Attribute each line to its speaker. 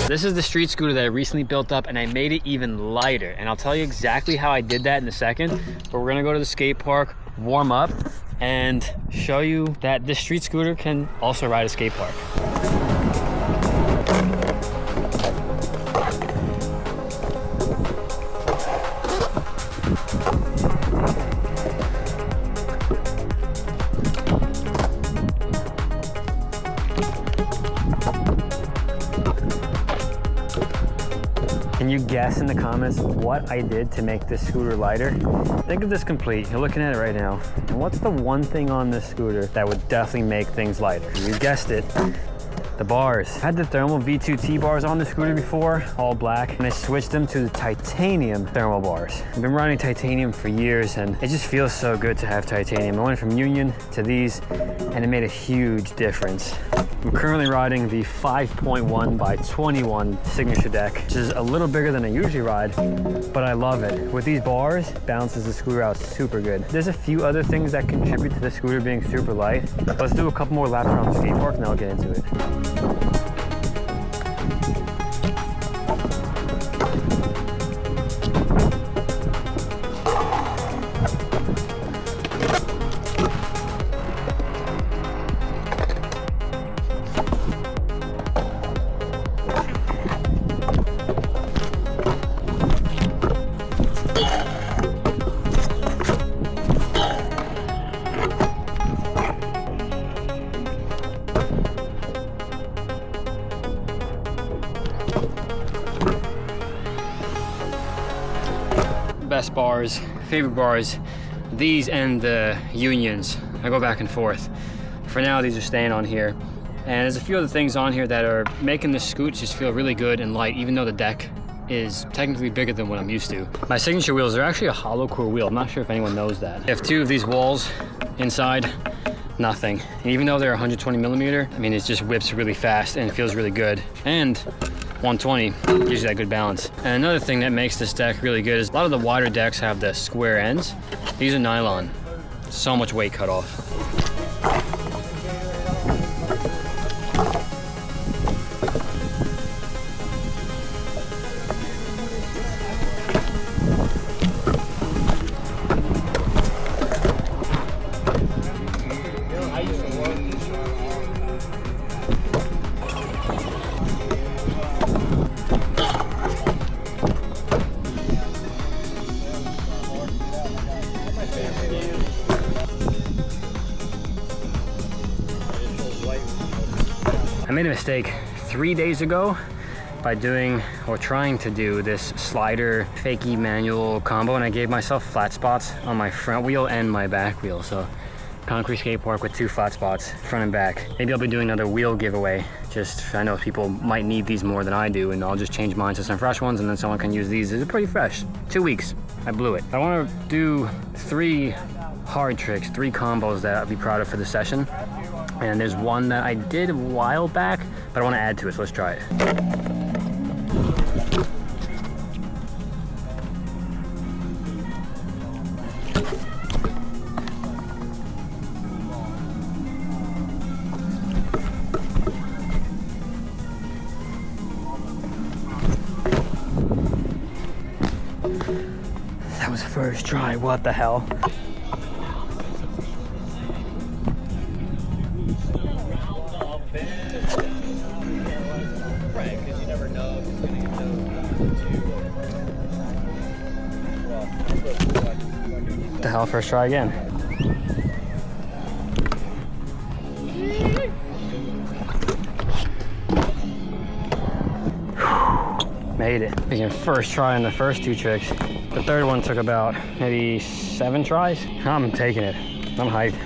Speaker 1: This is the street scooter that I recently built up, and I made it even lighter. And I'll tell you exactly how I did that in a second. But we're gonna go to the skate park, warm up, and show you that this street scooter can also ride a skate park. Can you guess in the comments what I did to make this scooter lighter? Think of this complete. You're looking at it right now. And what's the one thing on this scooter that would definitely make things lighter? You guessed it. The bars. I had the thermal V2T bars on the scooter before, all black, and I switched them to the titanium thermal bars. I've been riding titanium for years, and it just feels so good to have titanium. I went from Union to these, and it made a huge difference. I'm currently riding the 5.1 by 21 signature deck, which is a little bigger than I usually ride, but I love it. With these bars, it balances the scooter out super good. There's a few other things that contribute to the scooter being super light. Let's do a couple more laps around the skate park, and then I'll get into it. Best bars, favorite bars, these and the Unions. I go back and forth. For now, these are staying on here. And there's a few other things on here that are making the scoots just feel really good and light, even though the deck is technically bigger than what I'm used to. My signature wheels are actually a hollow core wheel. I'm not sure if anyone knows that. I have two of these walls inside, nothing. And even though they're 120 millimeter, I mean, it just whips really fast and it feels really good. And 120 gives you that good balance. And another thing that makes this deck really good is a lot of the wider decks have the square ends. These are nylon. So much weight cut off. I made a mistake 3 days ago by doing or trying to do this slider fakie manual combo, and I gave myself flat spots on my front wheel and my back wheel. So concrete skate park with 2 flat spots, front and back. Maybe I'll be doing another wheel giveaway. Just, I know people might need these more than I do, and I'll just change mine to some fresh ones, and then someone can use these. These are pretty fresh. 2 weeks, I blew it. I want to do 3 hard tricks, 3 combos that I'll be proud of for the session. And there's one that I did a while back, but I want to add to it, so let's try it. That was first try, what the hell? What the hell, first try again. Made it. Again, first try on the first 2 tricks. The third one took about maybe 7 tries. I'm taking it. I'm hyped.